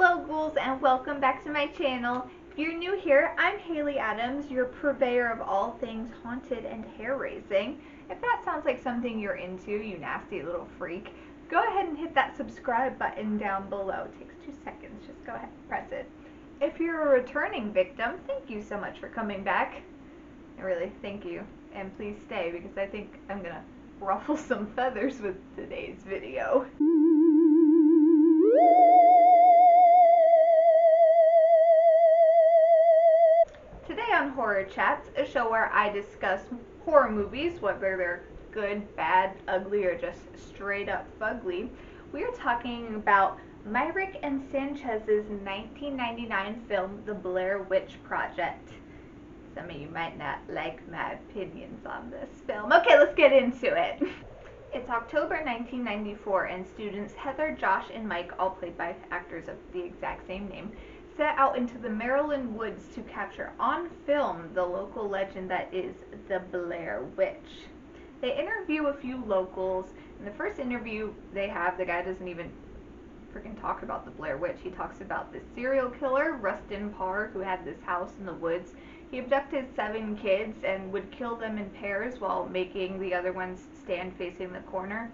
Hello ghouls and welcome back to my channel. If you're new here, I'm Haley Adams, your purveyor of all things haunted and hair-raising. If that sounds like something you're into, you nasty little freak, go ahead and hit that subscribe button down below. It takes 2 seconds, just go ahead and press it. If you're a returning victim, thank you so much for coming back. Really, thank you. And please stay because I think I'm gonna ruffle some feathers with today's video. Today on Horror Chats, a show where I discuss horror movies, whether they're good, bad, ugly, or just straight up fugly, we are talking about Myrick and Sanchez's 1999 film, The Blair Witch Project. Some of you might not like my opinions on this film. Okay, let's get into it. It's October 1994, and students Heather, Josh, and Mike, all played by actors of the exact same name, set out into the Maryland woods to capture on film the local legend that is the Blair Witch. They interview a few locals. In the first interview they have, the guy doesn't even freaking talk about the Blair Witch. He talks about the serial killer, Rustin Parr, who had this house in the woods. He abducted 7 kids and would kill them in pairs while making the other ones stand facing the corner.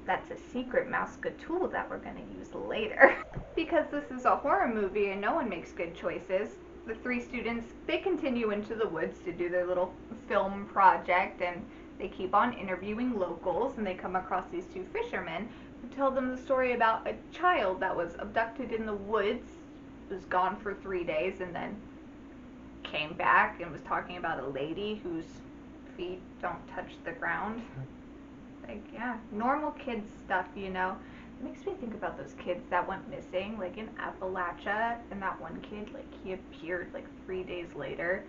That's a secret Mouska tool that we're going to use later. Because this is a horror movie and no one makes good choices, the 3 students, they continue into the woods to do their little film project, and they keep on interviewing locals, and they come across these 2 fishermen who tell them the story about a child that was abducted in the woods, was gone for 3 days, and then came back and was talking about a lady whose feet don't touch the ground. Like, yeah, normal kids stuff, you know. It makes me think about those kids that went missing, like in Appalachia, and that one kid, like, he appeared like 3 days later,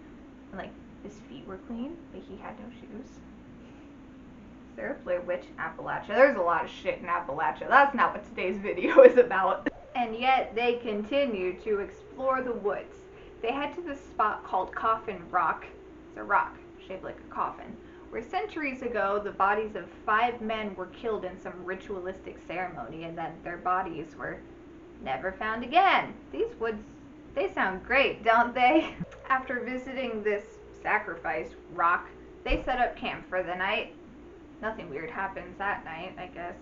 and like his feet were clean, but he had no shoes. Is there a Blair Witch in Appalachia? There's a lot of shit in Appalachia. That's not what today's video is about. And yet they continue to explore the woods. They head to this spot called Coffin Rock. It's a rock shaped like a coffin, where centuries ago the bodies of 5 men were killed in some ritualistic ceremony, and then their bodies were never found again. These woods, they sound great, don't they? After visiting this sacrifice rock, they set up camp for the night. Nothing weird happens that night, I guess.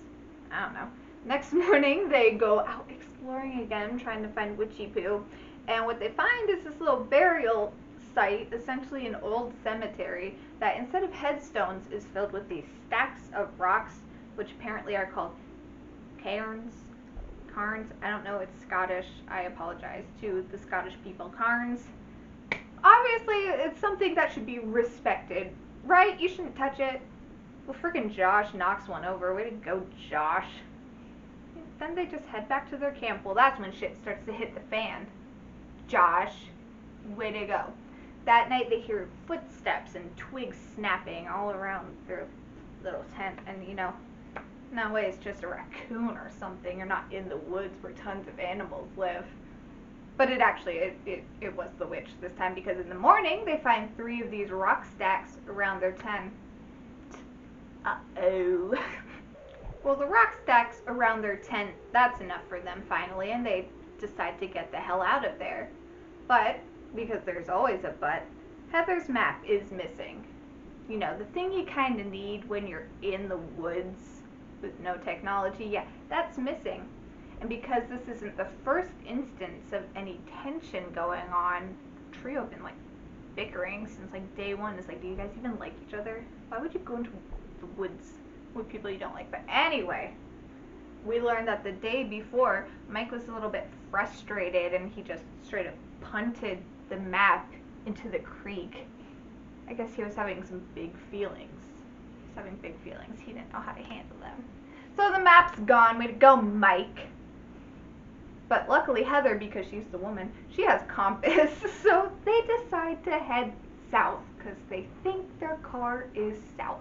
I don't know. Next morning they go out exploring again, trying to find witchy poo, and what they find is this little burial site, essentially an old cemetery, that instead of headstones is filled with these stacks of rocks, which apparently are called cairns. I don't know, it's Scottish. I apologize to the Scottish people. Cairns. Obviously, it's something that should be respected, right? You shouldn't touch it. Well, freaking Josh knocks one over. Way to go, Josh. Then they just head back to their camp. Well, that's when shit starts to hit the fan. Josh, way to go. That night they hear footsteps and twigs snapping all around their little tent, and you know, no way it's just a raccoon or something. You're not in the woods where tons of animals live. But it actually, it was the witch this time, because in the morning they find 3 of these rock stacks around their tent. Uh-oh. Well, the rock stacks around their tent, that's enough for them finally, and they decide to get the hell out of there. But, because there's always a but, Heather's map is missing. You know, the thing you kind of need when you're in the woods with no technology, yeah, that's missing. And because this isn't the first instance of any tension going on, the trio have been like bickering since like day 1. It's like, do you guys even like each other? Why would you go into the woods with people you don't like? But anyway, we learned that the day before, Mike was a little bit frustrated and he just straight up punted the map into the creek. I guess he was having some big feelings. He was having big feelings. He didn't know how to handle them. So the map's gone. Way to go, Mike. But luckily Heather, because she's the woman, she has compass. So they decide to head south because they think their car is south.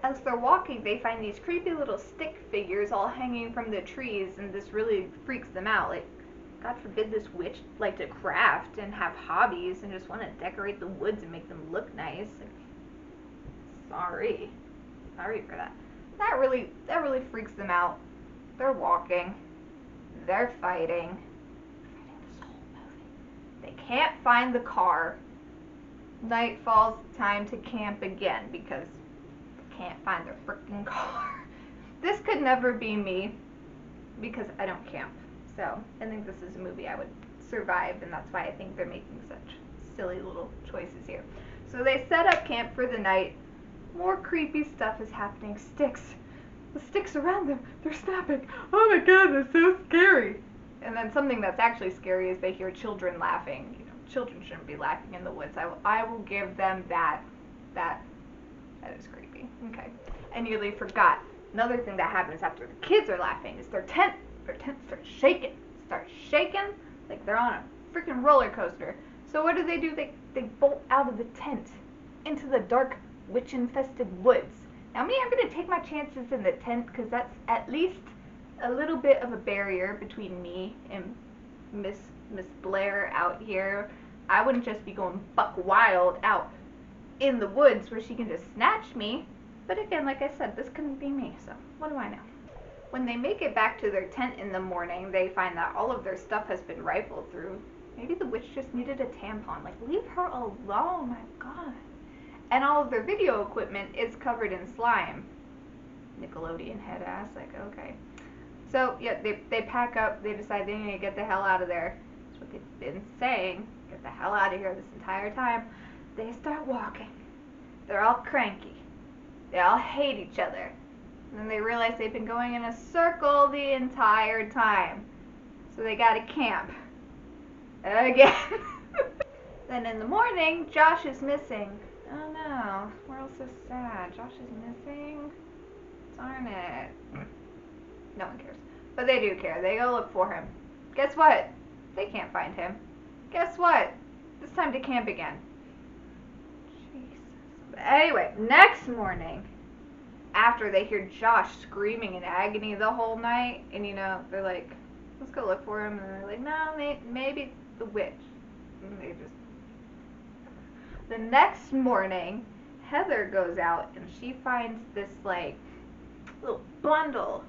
As they're walking, they find these creepy little stick figures all hanging from the trees, and this really freaks them out. Like, God forbid this witch like to craft and have hobbies and just want to decorate the woods and make them look nice. Like, sorry for that. That really freaks them out. They're walking. They're fighting this whole movie. They can't find the car. Night falls, time to camp again because they can't find their freaking car. This could never be me because I don't camp. So I think this is a movie I would survive, and that's why I think they're making such silly little choices here. So they set up camp for the night. More creepy stuff is happening. Sticks. The sticks around them, they're snapping. Oh my god, that's so scary. And then something that's actually scary is they hear children laughing. You know, children shouldn't be laughing in the woods. I will give them that. That is creepy. Okay. I nearly forgot. Another thing that happens after the kids are laughing is their tent starts shaking. Starts shaking like they're on a freaking roller coaster. So what do? They bolt out of the tent into the dark, witch-infested woods. Now me, I'm going to take my chances in the tent because that's at least a little bit of a barrier between me and Miss Blair out here. I wouldn't just be going buck wild out in the woods where she can just snatch me. But again, like I said, this couldn't be me, so what do I know? When they make it back to their tent in the morning, they find that all of their stuff has been rifled through. Maybe the witch just needed a tampon. Like, leave her alone, my god. And all of their video equipment is covered in slime. Nickelodeon head ass, like, okay. So, yeah, they pack up, they decide they need to get the hell out of there. That's what they've been saying, get the hell out of here this entire time. They start walking. They're all cranky. They all hate each other. And then they realize they've been going in a circle the entire time. So they gotta camp. Again. Then in the morning, Josh is missing. Oh no, we're all so sad. Josh is missing. Darn it. No one cares. But they do care. They go look for him. Guess what? They can't find him. Guess what? It's time to camp again. Jesus. But anyway, next morning, after they hear Josh screaming in agony the whole night, and you know, they're like, let's go look for him. And they're like, no, maybe it's the witch. And they just... The next morning, Heather goes out and she finds this like little bundle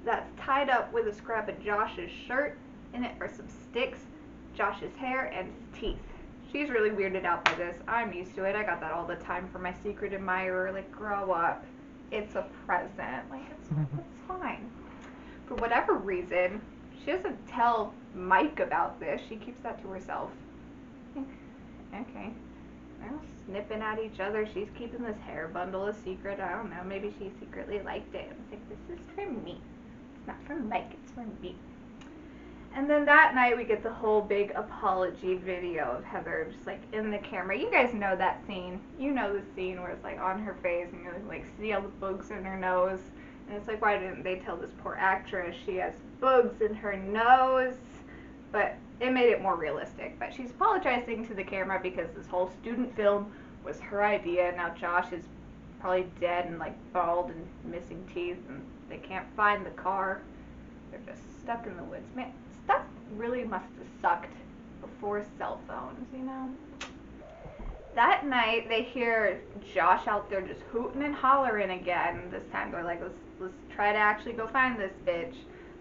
that's tied up with a scrap of Josh's shirt. In it are some sticks, Josh's hair, and his teeth. She's really weirded out by this. I'm used to it. I got that all the time for my secret admirer. Like, grow up. It's a present. Like, it's fine. For whatever reason, she doesn't tell Mike about this. She keeps that to herself. Okay. They're snipping at each other. She's keeping this hair bundle a secret. I don't know. Maybe she secretly liked it. I was like, this is for me. It's not for Mike. It's for me. And then that night we get the whole big apology video of Heather just like in the camera. You guys know that scene. You know the scene where it's like on her face and you like see all the bugs in her nose. And it's like, why didn't they tell this poor actress she has bugs in her nose? But it made it more realistic. But she's apologizing to the camera because this whole student film was her idea. Now Josh is probably dead and like bald and missing teeth, and they can't find the car. They're just stuck in the woods. Man, stuff really must have sucked before cell phones, you know? That night they hear Josh out there just hooting and hollering again. This time they're like, let's try to actually go find this bitch.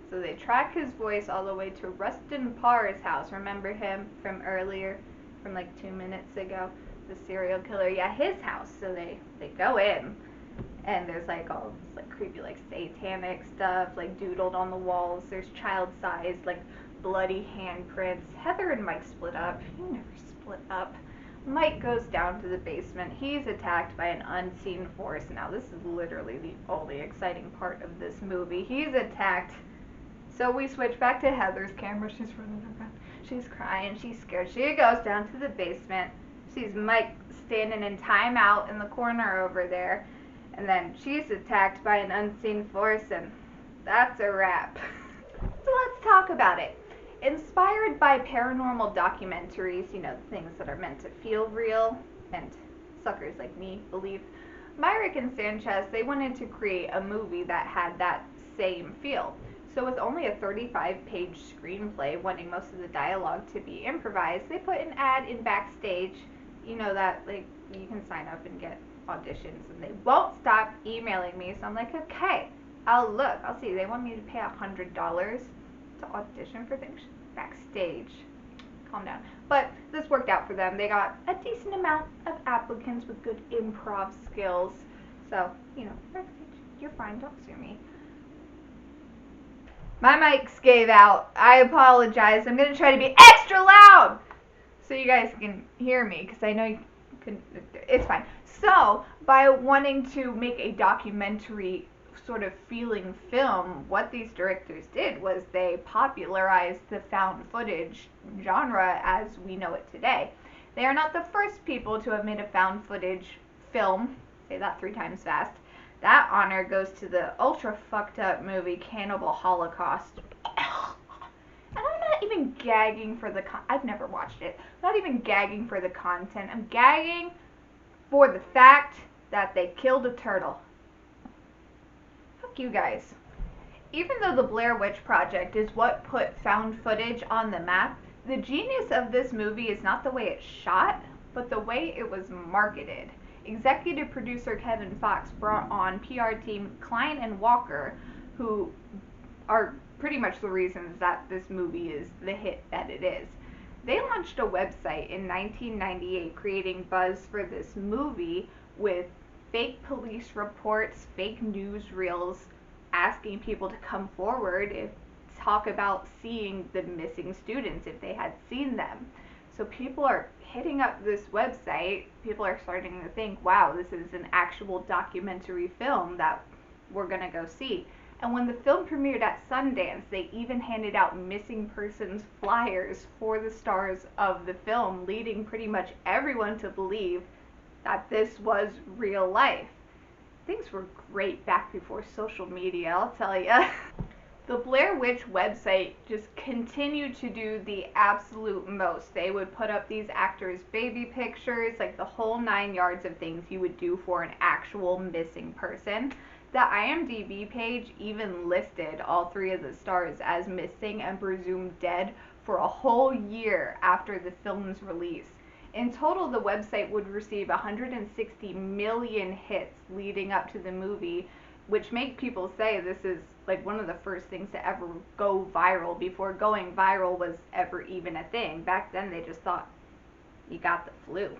So they track his voice all the way to Rustin Parr's house. Remember him from earlier, from like 2 minutes ago? The serial killer. Yeah, his house. So they go in, and there's like all this like creepy like satanic stuff like doodled on the walls. There's child-sized like bloody handprints. Heather and Mike split up. You never split up. Mike goes down to the basement. He's attacked by an unseen force. Now this is literally the only exciting part of this movie. He's attacked. So we switch back to Heather's camera. She's running around. She's crying. She's scared. She goes down to the basement. Sees Mike standing in timeout in the corner over there. And then she's attacked by an unseen force, and that's a wrap. So let's talk about it. Inspired by paranormal documentaries, you know, things that are meant to feel real, and suckers like me believe, Myrick and Sanchez, they wanted to create a movie that had that same feel. So with only a 35-page screenplay, wanting most of the dialogue to be improvised, they put an ad in Backstage, you know, that like you can sign up and get auditions, and they won't stop emailing me. So I'm like, okay, I'll look, I'll see. They want me to pay $100 to audition for things backstage. Calm down. But this worked out for them. They got a decent amount of applicants with good improv skills. So, backstage, you're fine. Don't sue me. My mics gave out. I apologize. I'm going to try to be extra loud so you guys can hear me, because I know you can. It's fine. So, by wanting to make a documentary sort of feeling film, what these directors did was they popularized the found footage genre as we know it today. They are not the first people to have made a found footage film. Say that 3 times fast. That honor goes to the ultra fucked up movie Cannibal Holocaust. And I'm not even gagging for the I've never watched it. I'm not even gagging for the content. I'm gagging for the fact that they killed a turtle. Fuck you guys. Even though the Blair Witch Project is what put found footage on the map, the genius of this movie is not the way it's shot, but the way it was marketed. Executive producer Kevin Fox brought on PR team Klein and Walker, who are pretty much the reasons that this movie is the hit that it is. They launched a website in 1998 creating buzz for this movie with fake police reports, fake newsreels, asking people to come forward and talk about seeing the missing students if they had seen them. So people are hitting up this website. People are starting to think, wow, this is an actual documentary film that we're going to go see. And when the film premiered at Sundance, they even handed out missing persons flyers for the stars of the film, leading pretty much everyone to believe that this was real life. Things were great back before social media, I'll tell ya. The Blair Witch website just continued to do the absolute most. They would put up these actors' baby pictures, like the whole 9 yards of things you would do for an actual missing person. The IMDb page even listed all 3 of the stars as missing and presumed dead for a whole year after the film's release. In total, the website would receive 160 million hits leading up to the movie, which make people say this is like one of the first things to ever go viral before going viral was ever even a thing. Back then they just thought you got the flu.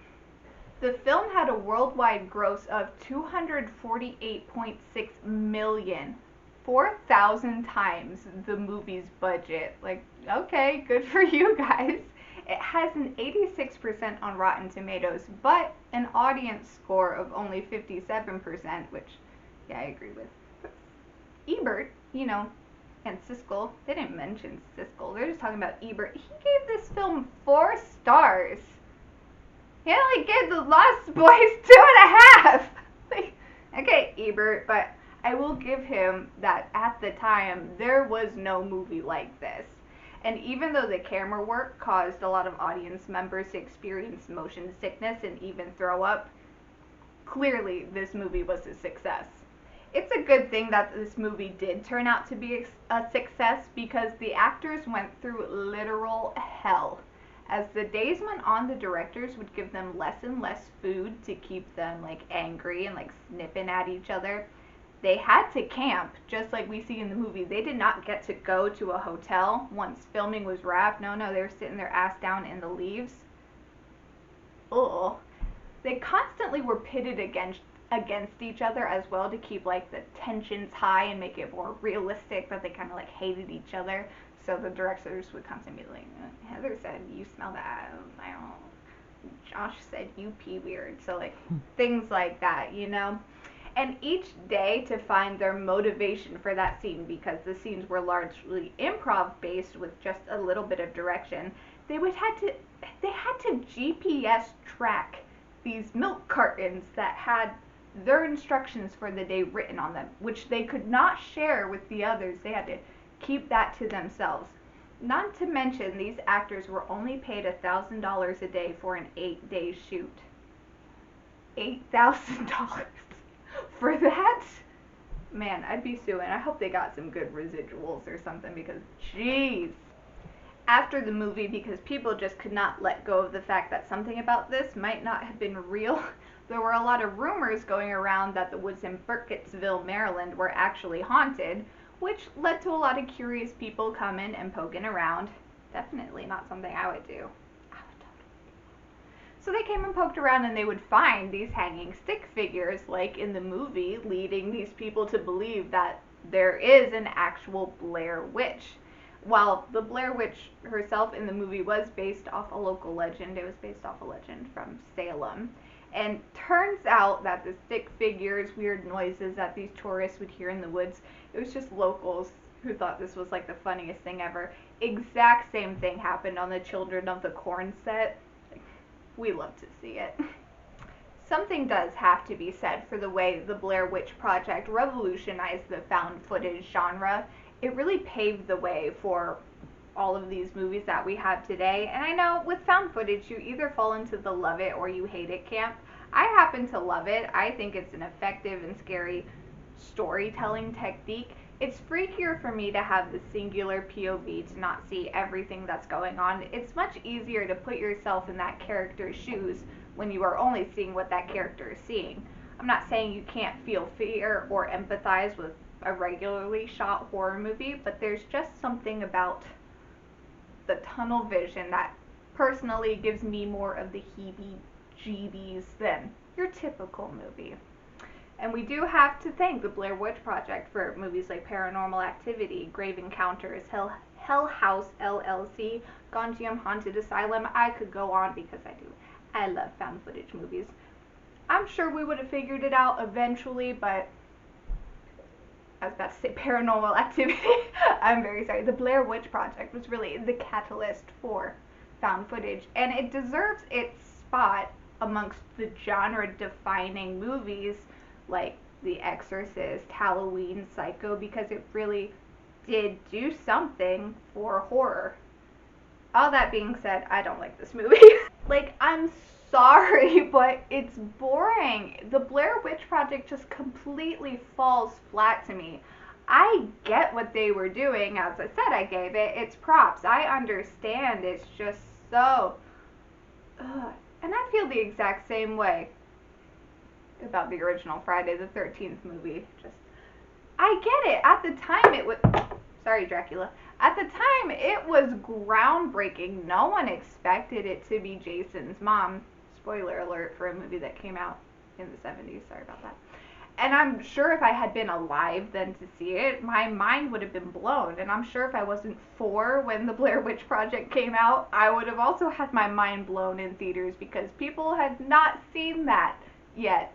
The film had a worldwide gross of $248.6 million, 4,000 times the movie's budget. Like, okay, good for you guys. It has an 86% on Rotten Tomatoes, but an audience score of only 57%, which, yeah, I agree with. Ebert, and Siskel, they didn't mention Siskel, they're just talking about Ebert. He gave this film 4 stars. He only gave The Lost Boys 2.5. Like, okay, Ebert, but I will give him that at the time, there was no movie like this. And even though the camera work caused a lot of audience members to experience motion sickness and even throw up, clearly this movie was a success. It's a good thing that this movie did turn out to be a success because the actors went through literal hell. As the days went on, the directors would give them less and less food to keep them angry and snipping at each other. They had to camp, just like we see in the movie. They did not get to go to a hotel once filming was wrapped. No, they were sitting their ass down in the leaves. Ugh. They constantly were pitted against each other as well to keep the tensions high and make it more realistic that they kind of hated each other. So the directors would constantly be like, Heather said you smell that. I don't. Josh said you pee weird. So things like that, And each day to find their motivation for that scene, because the scenes were largely improv based with just a little bit of direction, they had to GPS track these milk cartons that had their instructions for the day written on them, which they could not share with the others. They had to keep that to themselves. Not to mention, these actors were only paid $1,000 a day for an 8-day shoot. $8,000 for that? Man, I'd be suing. I hope they got some good residuals or something because, jeez. After the movie, because people just could not let go of the fact that something about this might not have been real, there were a lot of rumors going around that the woods in Burkittsville, Maryland were actually haunted, which led to a lot of curious people coming and poking around. Definitely not something I would do. So they came and poked around and they would find these hanging stick figures, like in the movie, leading these people to believe that there is an actual Blair Witch. While the Blair Witch herself in the movie was based off a local legend, it was based off a legend from Salem. And turns out that the stick figures, weird noises that these tourists would hear in the woods, it was just locals who thought this was like the funniest thing ever. Exact same thing happened on the Children of the Corn set. We love to see it. Something does have to be said for the way the Blair Witch Project revolutionized the found footage genre. It really paved the way for all of these movies that we have today. And I know with found footage, you either fall into the love it or you hate it camp. I happen to love it. I think it's an effective and scary storytelling technique. It's freakier for me to have the singular POV to not see everything that's going on. It's much easier to put yourself in that character's shoes when you are only seeing what that character is seeing. I'm not saying you can't feel fear or empathize with a regularly shot horror movie, but there's just something about the tunnel vision that personally gives me more of the heebie-jeebies than your typical movie. And we do have to thank the Blair Witch Project for movies like Paranormal Activity, Grave Encounters, Hell House LLC, Gonjiam Haunted Asylum. I could go on because I do. I love found footage movies. I'm sure we would have figured it out eventually, but I was about to say Paranormal Activity. I'm very sorry. The Blair Witch Project was really the catalyst for found footage, and it deserves its spot amongst the genre-defining movies like The Exorcist, Halloween, Psycho, because it really did do something for horror. All that being said, I don't like this movie. Like, I'm sorry, but it's boring. The Blair Witch Project just completely falls flat to me. I get what they were doing. As I said, I gave it its props. I understand. It's just so... Ugh. And I feel the exact same way about the original Friday the 13th movie. Just, I get it. At the time it was, sorry Dracula, at the time it was groundbreaking. No one expected it to be Jason's mom. Spoiler alert for a movie that came out in the 70s, sorry about that. And I'm sure if I had been alive then to see it, my mind would have been blown. And I'm sure if I wasn't 4 when the Blair Witch Project came out, I would have also had my mind blown in theaters because people had not seen that yet.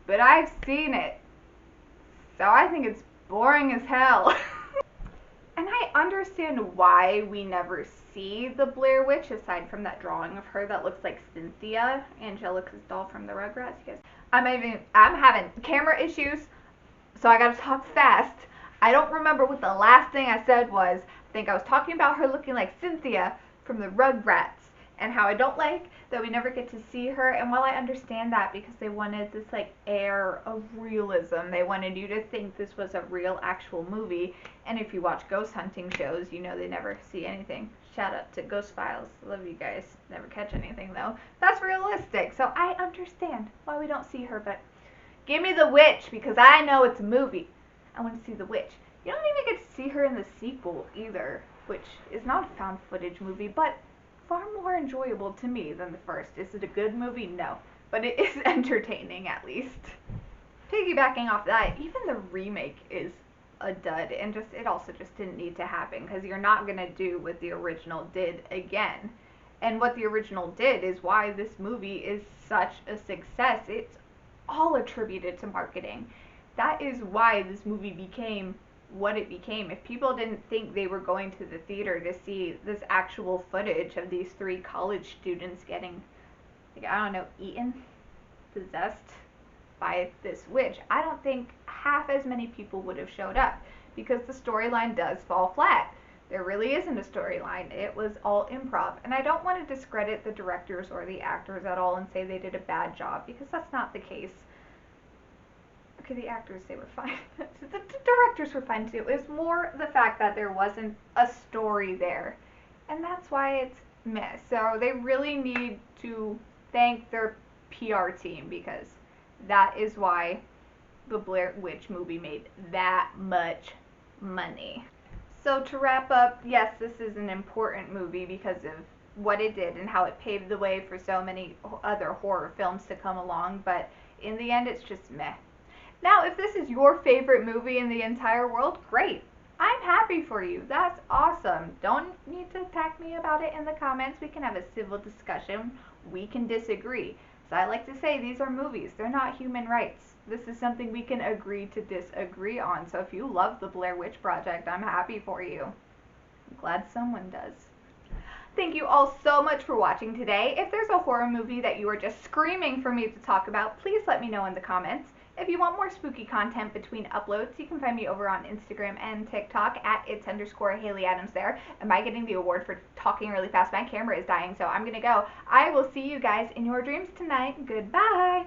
But I've seen it. So I think it's boring as hell. And I understand why we never see the Blair Witch, aside from that drawing of her that looks like Cynthia, Angelica's doll from the Rugrats. You guys, I'm having camera issues, so I gotta talk fast. I don't remember what the last thing I said was. I think I was talking about her looking like Cynthia from the Rugrats, and how I don't like that we never get to see her. And while I understand that because they wanted this like air of realism, they wanted you to think this was a real actual movie. And if you watch ghost hunting shows, you know they never see anything. Shout out to Ghost Files. Love you guys. Never catch anything though. That's realistic. So I understand why we don't see her, but give me the witch because I know it's a movie. I want to see the witch. You don't even get to see her in the sequel either, which is not a found footage movie, but far more enjoyable to me than the first. Is it a good movie? No. But it is entertaining at least. Piggybacking off that, even the remake is a dud, and just it also just didn't need to happen because you're not going to do what the original did again. And what the original did is why this movie is such a success. It's all attributed to marketing. That is why this movie became what it became. If people didn't think they were going to the theater to see this actual footage of these 3 college students getting, like, I don't know, eaten, possessed by this witch, I don't think half as many people would have showed up because the storyline does fall flat. There really isn't a storyline. It was all improv. And I don't want to discredit the directors or the actors at all and say they did a bad job because that's not the case. Okay, the actors, they were fine. The directors were fine too. It was more the fact that there wasn't a story there. And that's why it's meh. So they really need to thank their PR team because that is why the Blair Witch movie made that much money. So to wrap up, yes, this is an important movie because of what it did and how it paved the way for so many other horror films to come along, but in the end, it's just meh. Now, if this is your favorite movie in the entire world, great. I'm happy for you. That's awesome. Don't need to attack me about it in the comments. We can have a civil discussion. We can disagree. So I like to say these are movies. They're not human rights. This is something we can agree to disagree on. So if you love the Blair Witch Project, I'm happy for you. I'm glad someone does. Thank you all so much for watching today. If there's a horror movie that you are just screaming for me to talk about, please let me know in the comments. If you want more spooky content between uploads, you can find me over on Instagram and TikTok at its_Haley Adams there. Am I getting the award for talking really fast? My camera is dying, so I'm gonna go. I will see you guys in your dreams tonight. Goodbye.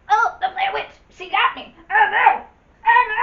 Oh, the Blair Witch! She got me! Oh no! Oh no!